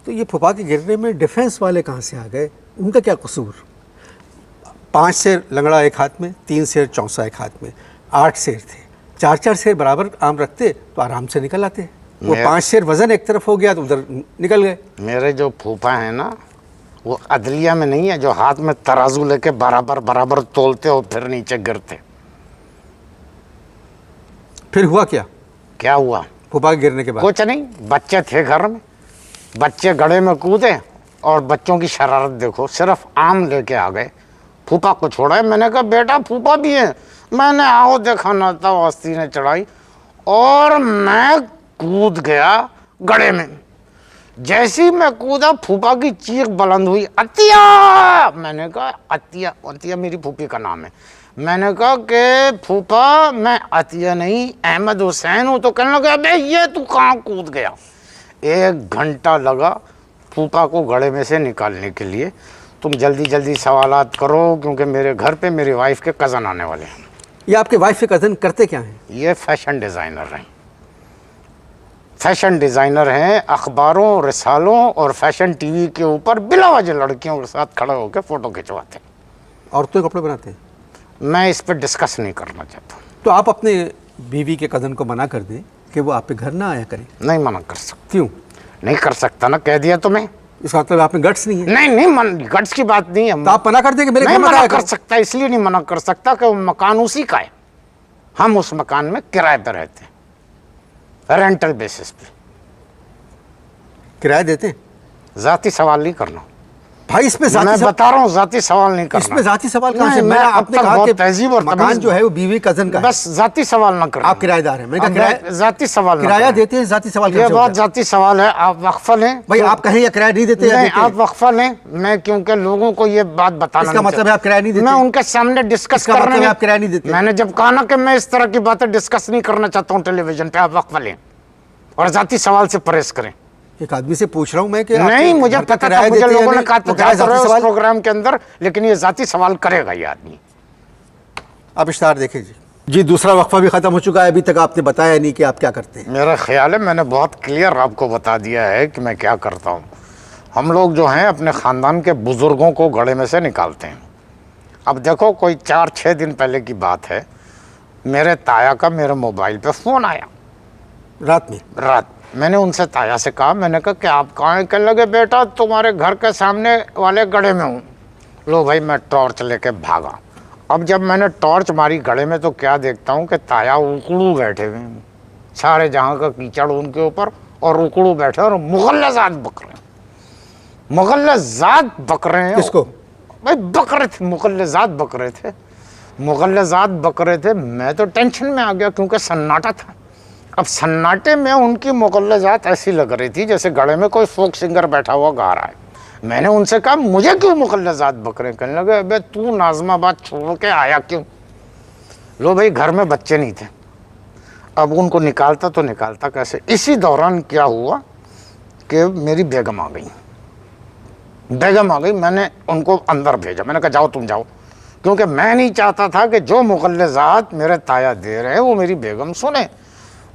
तो ये फूफा के गिरने में डिफेंस वाले कहाँ से आ गए, उनका क्या कसूर? 5 शेर लंगड़ा एक हाथ में, 3 शेर चौंसा एक हाथ में, 8 शेर थे, 4-4 शेर बराबर आम रखते तो आराम से निकल आते। वो 5 शेर वजन एक तरफ हो गया तो उधर निकल गए। मेरे जो फूफा है ना, वो अदलिया में नहीं है जो हाथ में तराजू लेके बराबर बराबर तोलते और फिर नीचे गिरते। फिर हुआ क्या? क्या हुआ? फूफा के गिरने के बाद कुछ नहीं, बच्चे थे घर में, बच्चे गड्ढे में कूदे और बच्चों की शरारत देखो, सिर्फ आम लेके आ गए, फूफा को छोड़ा है। मैंने कहा बेटा फूफा भी है, मैंने आओ देखा ना था, औस्ती ने चढ़ाई और मैं कूद गया गड्ढे में। जैसे ही मैं कूदा फूफा की चीख बुलंद हुई, अतिया। मैंने कहा अतिया, अतिया मेरी फूफी का नाम है। मैंने कहा कि फूफा मैं अतिया नहीं अहमद हुसैन हूँ। तो कहने लगा अबे ये तू कहाँ कूद गया? 1 घंटा लगा फूफा को गड्ढे में से निकालने के लिए। तुम जल्दी जल्दी सवालात करो क्योंकि मेरे घर पे मेरी वाइफ के कज़न आने वाले हैं। ये आपके वाइफ के कज़न करते क्या हैं? ये फैशन डिज़ाइनर हैं, फैशन डिज़ाइनर हैं। अखबारों, रिसालों और फैशन टीवी के ऊपर बिला वजह लड़कियों के साथ खड़े होकर फ़ोटो खिंचवाते हैं। औरतों के कपड़े बनाते हैं? मैं इस पर डिस्कस नहीं करना चाहता। तो आप अपने बीवी के कज़न को मना कर दें कि वो आप पे घर ना आया करें। नहीं मना कर सकता। क्यों? नहीं कर सकता ना, कह दिया तुम्हें। इसका मतलब आप में गट्स नहीं है? नहीं गट्स की बात नहीं है। तो आप मना कर दें कि मेरे नहीं घर मत मना आया कर करो। सकता, इसलिए नहीं मना कर सकता कि वो मकान उसी का है, हम उस मकान में किराए पर रहते हैं, रेंटल बेसिस पे। किराया देते हैं? जाती सवाल नहीं करना भाई, इसमें मैं बता रहा हूँ, जाती सवाल नहीं करना। इसमें जाती सवाल कहाँ नहीं, से? मैं आपने कहा बहुत कि तहजीब और मकान तमीज़ जो है वो बीवी कज़न का है। बस जाती सवाल ना करना। आप किराएदार हैं। मैंने कहा किराया, जाती सवाल ना किराया करना। देते हैं, जाती सवाल ये कैसे बहुत होता है? जाती सवाल है। आप वक्फा लें भाई आप कहें या किराया नहीं देते या नहीं, देते आप हैं? वक्फा लें। मैं क्योंकि लोगों को ये बात बताना इसका नहीं मतलब है आप किराया नहीं देते? मैं उनके सामने डिस्कस इसका करने मतलब है आप किराया नहीं देते? मैंने जब कहा ना कि मैं इस तरह की बातें डिस्कस नहीं करना चाहता हूँ टेलीविजन पे, आप वक्फा लें और जाती सवाल से परहेज करें। एक आदमी से पूछ रहा हूँ मैं कि नहीं, मुझे पता था, मुझे लोगों ने कहा था सवाल प्रोग्राम के अंदर, लेकिन ये जाती सवाल करेगा ये आदमी। आप इश्तार देखें जी। दूसरा वक्फा भी खत्म हो चुका है, अभी तक आपने बताया नहीं कि आप क्या करते हैं। मेरा ख्याल है मैंने बहुत क्लियर आपको बता दिया है कि मैं क्या करता हूँ। हम लोग जो हैं अपने ख़ानदान के बुज़ुर्गों को गड्ढे में से निकालते हैं। अब देखो, कोई 4-6 दिन पहले की बात है, मेरे ताया का मेरे मोबाइल पे फ़ोन आया रात। मैंने उनसे ताया से कहा, मैंने कहा कि आप कहाँ हैं? कहने लगे बेटा तुम्हारे घर के सामने वाले गड्ढे में हूँ। लो भाई, मैं टॉर्च लेके भागा। अब जब मैंने टॉर्च मारी गड्ढे में तो क्या देखता हूँ कि ताया उकड़ू बैठे हुए हैं, सारे जहाँ का कीचड़ उनके ऊपर, और उकड़ू बैठे और मुगल्लज़ात बक रहे हैं। मुगल्लज़ात बक रहे हैं। किसको? भाई बक रहे थे, मुगल्लज़ात बक रहे थे, मुगल्लज़ात बक रहे थे। मैं तो टेंशन में आ गया क्योंकि सन्नाटा था। अब सन्नाटे में उनकी मुगल्लज़ात ऐसी लग रही थी जैसे गड्ढे में कोई फोक सिंगर बैठा हुआ गा रहा है। मैंने उनसे कहा मुझे क्यों मुगल्लज़ात बक रहे हैं? कहने लगे अबे तू नाज़िमाबाद छोड़ के आया क्यों? लो भाई, घर में बच्चे नहीं थे। अब उनको निकालता तो निकालता कैसे? इसी दौरान क्या हुआ कि मेरी बेगम आ गई। मैंने उनको अंदर भेजा। मैंने कहा जाओ तुम जाओ, क्योंकि मैं नहीं चाहता था कि जो मुगल्लज़ात मेरे ताया दे रहे हैं वो मेरी बेगम सुने।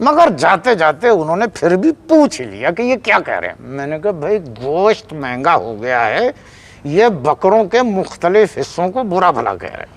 मगर जाते जाते उन्होंने फिर भी पूछ ही लिया कि ये क्या कह रहे हैं। मैंने कहा भाई गोश्त महंगा हो गया है, ये बकरों के मुख्तलिफ हिस्सों को बुरा भला कह रहे हैं।